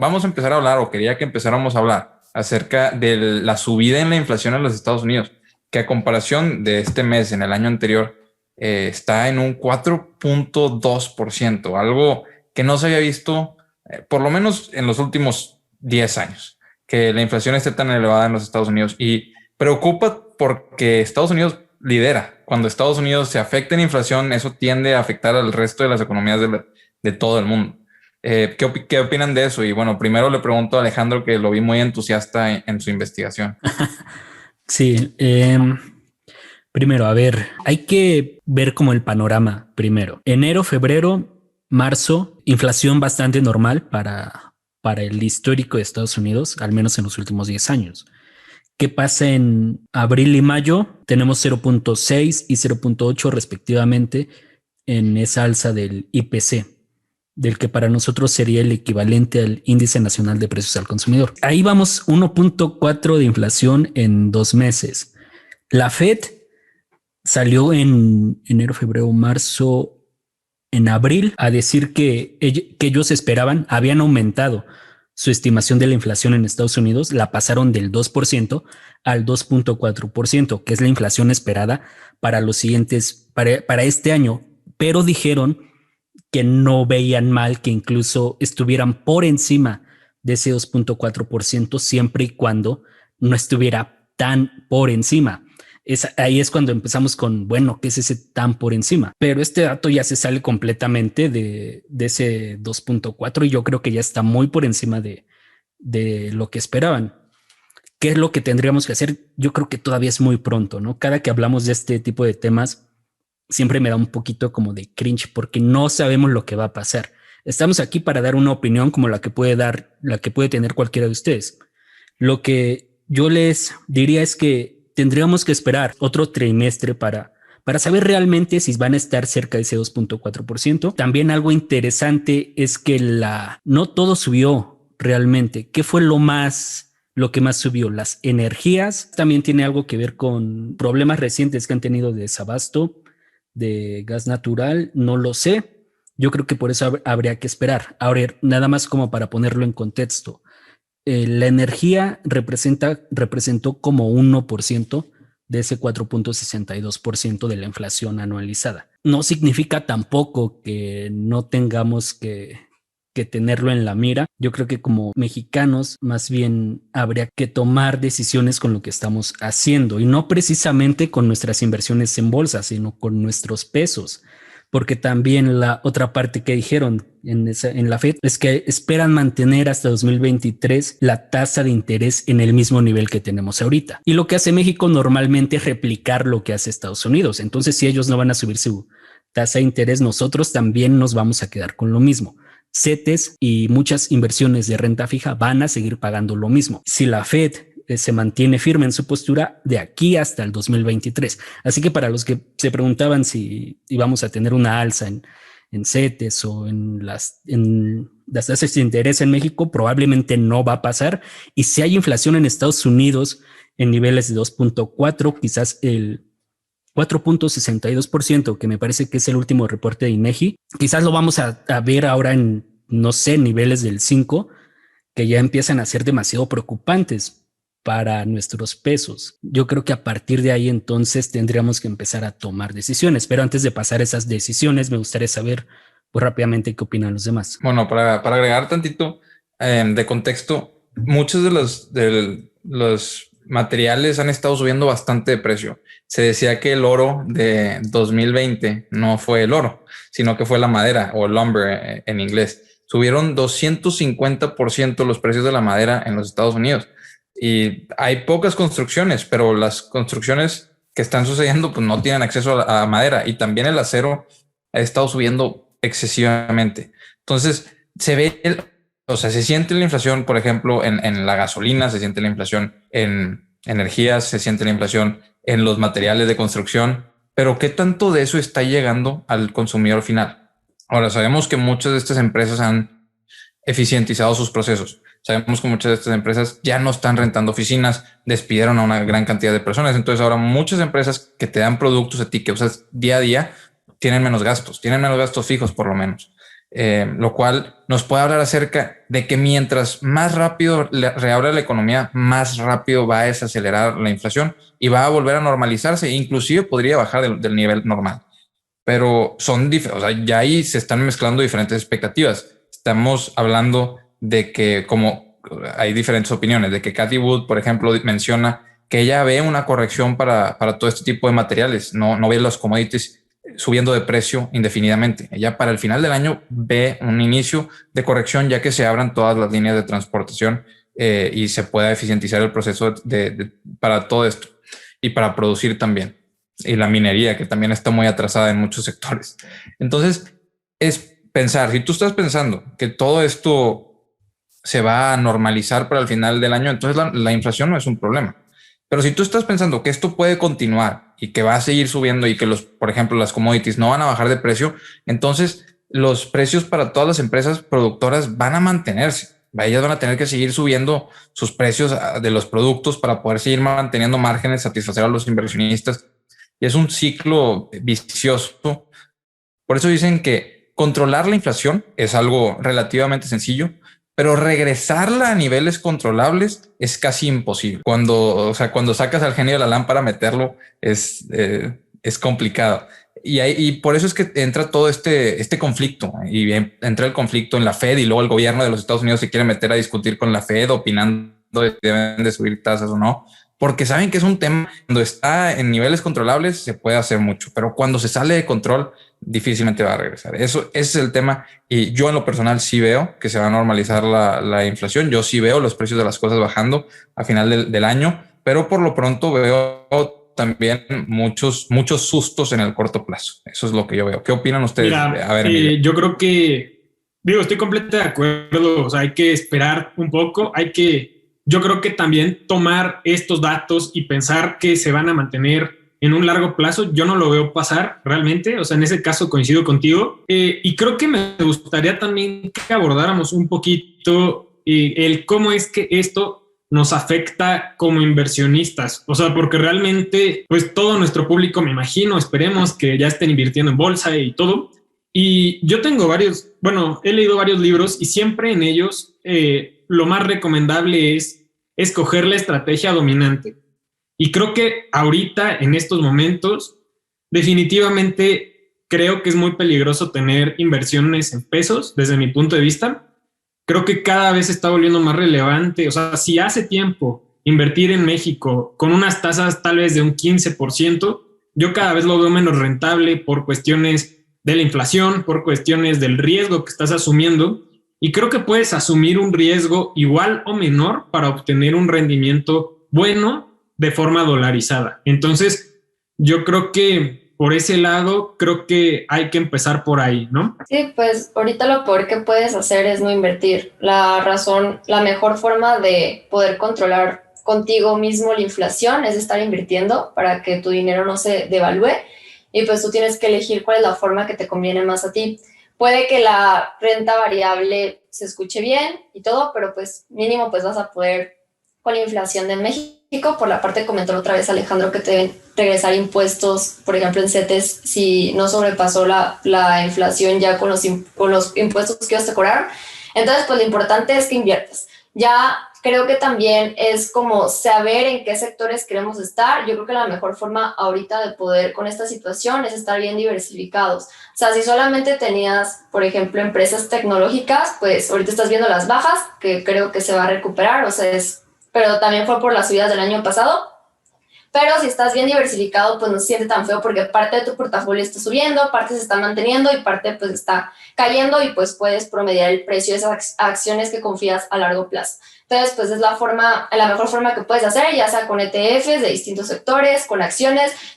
Vamos a empezar a hablar, o quería que empezáramos a hablar acerca de la subida en la inflación en los Estados Unidos, que a comparación de este mes en el año anterior está en un 4.2%, algo que no se había visto por lo menos en los últimos 10 años, que la inflación esté tan elevada en los Estados Unidos, y preocupa porque Estados Unidos lidera. Cuando Estados Unidos se afecta en inflación, eso tiende a afectar al resto de las economías de todo el mundo. ¿Qué opinan de eso? Y bueno, primero le pregunto a Alejandro, que lo vi muy entusiasta en su investigación. Sí, primero, a ver, hay que ver como el panorama primero. Enero, febrero, marzo, inflación bastante normal para el histórico de Estados Unidos, al menos en los últimos 10 años. ¿Qué pasa en abril y mayo? Tenemos 0.6 y 0.8 respectivamente en esa alza del IPC, del que para nosotros sería el equivalente al Índice Nacional de Precios al Consumidor. Ahí vamos 1.4 de inflación en 2 meses. La Fed salió en enero, febrero, marzo, en abril a decir que ellos esperaban, habían aumentado su estimación de la inflación en Estados Unidos, la pasaron del 2% al 2.4%, que es la inflación esperada para los siguientes, para este año, pero dijeron que no veían mal que incluso estuvieran por encima de ese 2.4% siempre y cuando no estuviera tan por encima. Ahí es cuando empezamos con, bueno, ¿qué es ese tan por encima? Pero este dato ya se sale completamente de ese 2.4 y yo creo que ya está muy por encima de lo que esperaban. ¿Qué es lo que tendríamos que hacer? Yo creo que todavía es muy pronto, ¿no? Cada que hablamos de este tipo de temas, siempre me da un poquito como de cringe porque no sabemos lo que va a pasar. Estamos aquí para dar una opinión como la que puede tener cualquiera de ustedes. Lo que yo les diría es que tendríamos que esperar otro trimestre para saber realmente si van a estar cerca de ese 2.4%. También algo interesante es que no todo subió realmente. ¿Qué fue lo que más subió? Las energías. También tiene algo que ver con problemas recientes que han tenido de desabasto de gas natural, no lo sé. Yo creo que por eso habría que esperar. Ahora, nada más como para ponerlo en contexto. La energía representó como 1% de ese 4.62% de la inflación anualizada. No significa tampoco que no tengamos que tenerlo en la mira. Yo creo que como mexicanos más bien habría que tomar decisiones con lo que estamos haciendo y no precisamente con nuestras inversiones en bolsa, sino con nuestros pesos. Porque también la otra parte que dijeron en la Fed es que esperan mantener hasta 2023 la tasa de interés en el mismo nivel que tenemos ahorita. Y lo que hace México normalmente es replicar lo que hace Estados Unidos. Entonces, si ellos no van a subir su tasa de interés, nosotros también nos vamos a quedar con lo mismo. CETES y muchas inversiones de renta fija van a seguir pagando lo mismo. Si la Fed se mantiene firme en su postura de aquí hasta el 2023. Así que para los que se preguntaban si íbamos a tener una alza en CETES o en las tasas de interés en México, probablemente no va a pasar. Y si hay inflación en Estados Unidos en niveles de 2.4, quizás el 4.62%, que me parece que es el último reporte de INEGI, quizás lo vamos a ver ahora en, no sé, niveles del 5, que ya empiezan a ser demasiado preocupantes para nuestros pesos. Yo creo que a partir de ahí entonces tendríamos que empezar a tomar decisiones, pero antes de pasar esas decisiones me gustaría saber pues rápidamente qué opinan los demás. Bueno, para agregar tantito de contexto, muchos los materiales han estado subiendo bastante de precio. Se decía que el oro de 2020 no fue el oro, sino que fue la madera o el lumber en inglés. Subieron 250% los precios de la madera en los Estados Unidos. Y hay pocas construcciones, pero las construcciones que están sucediendo pues no tienen acceso a madera, y también el acero ha estado subiendo excesivamente. Entonces o sea, se siente la inflación, por ejemplo, en la gasolina, se siente la inflación en energías, se siente la inflación en los materiales de construcción, pero ¿qué tanto de eso está llegando al consumidor final? Ahora, sabemos que muchas de estas empresas han eficientizado sus procesos. Sabemos que muchas de estas empresas ya no están rentando oficinas, despidieron a una gran cantidad de personas. Entonces ahora muchas empresas que te dan productos a ti que usas día a día tienen menos gastos fijos por lo menos. lo cual nos puede hablar acerca de que mientras más rápido reabra la economía, más rápido va a desacelerar la inflación y va a volver a normalizarse, inclusive podría bajar del nivel normal. Pero o sea, ya ahí se están mezclando diferentes expectativas. Estamos hablando de que, como hay diferentes opiniones, de que Cathie Wood, por ejemplo, menciona que ella ve una corrección para todo este tipo de materiales, no ve los commodities subiendo de precio indefinidamente. Ella para el final del año ve un inicio de corrección, ya que se abran todas las líneas de transportación y se pueda eficientizar el proceso para todo esto y para producir también. Y la minería, que también está muy atrasada en muchos sectores. Entonces, es pensar, si tú estás pensando que todo esto se va a normalizar para el final del año, entonces la inflación no es un problema. Pero si tú estás pensando que esto puede continuar y que va a seguir subiendo y que por ejemplo, las commodities no van a bajar de precio, entonces los precios para todas las empresas productoras van a mantenerse. Ellas van a tener que seguir subiendo sus precios de los productos para poder seguir manteniendo márgenes, satisfacer a los inversionistas. Y es un ciclo vicioso. Por eso dicen que controlar la inflación es algo relativamente sencillo, pero regresarla a niveles controlables es casi imposible. Cuando sacas al genio de la lámpara, meterlo es complicado. Y por eso es que entra todo este conflicto y entra el conflicto en la Fed y luego el gobierno de los Estados Unidos se quiere meter a discutir con la Fed opinando de si deben de subir tasas o no, porque saben que es un tema cuando está en niveles controlables se puede hacer mucho, pero cuando se sale de control difícilmente va a regresar. Ese es el tema y yo en lo personal sí veo que se va a normalizar la inflación. Yo sí veo los precios de las cosas bajando a final del año, pero por lo pronto veo también muchos sustos en el corto plazo. Eso es lo que yo veo. ¿Qué opinan ustedes? Mira, a ver, yo creo que, estoy completamente de acuerdo. O sea, hay que esperar un poco. Yo creo que también tomar estos datos y pensar que se van a mantener en un largo plazo, yo no lo veo pasar realmente. O sea, en ese caso coincido contigo. Y creo que me gustaría también que abordáramos un poquito el cómo es que esto nos afecta como inversionistas. O sea, porque realmente, pues todo nuestro público, me imagino, esperemos que ya estén invirtiendo en bolsa y todo. Y yo tengo he leído varios libros y siempre en ellos lo más recomendable es escoger la estrategia dominante. Y creo que ahorita, en estos momentos, definitivamente creo que es muy peligroso tener inversiones en pesos, desde mi punto de vista. Creo que cada vez se está volviendo más relevante. O sea, si hace tiempo invertir en México con unas tasas tal vez de un 15%, yo cada vez lo veo menos rentable por cuestiones de la inflación, por cuestiones del riesgo que estás asumiendo. Y creo que puedes asumir un riesgo igual o menor para obtener un rendimiento bueno de forma dolarizada. Entonces, yo creo que por ese lado, creo que hay que empezar por ahí, ¿no? Sí, pues ahorita lo peor que puedes hacer es no invertir. La mejor forma de poder controlar contigo mismo la inflación es estar invirtiendo para que tu dinero no se devalúe y pues tú tienes que elegir cuál es la forma que te conviene más a ti. Puede que la renta variable se escuche bien y todo, pero pues mínimo pues vas a poder con la inflación de México. Por la parte comentó otra vez Alejandro que te deben regresar impuestos, por ejemplo en CETES, si no sobrepasó la inflación ya con los impuestos que ellos te cobraron. Entonces pues lo importante es que inviertas. Ya creo que también es como saber en qué sectores queremos estar. Yo creo que la mejor forma ahorita de poder con esta situación es estar bien diversificados. O sea, si solamente tenías, por ejemplo, empresas tecnológicas, pues ahorita estás viendo las bajas, que creo que se va a recuperar, o sea, pero también fue por las subidas del año pasado. Pero si estás bien diversificado, pues no se siente tan feo porque parte de tu portafolio está subiendo, parte se está manteniendo y parte pues está cayendo y pues puedes promediar el precio de esas acciones que confías a largo plazo. Entonces, pues es la mejor forma que puedes hacer, ya sea con ETFs de distintos sectores, con acciones.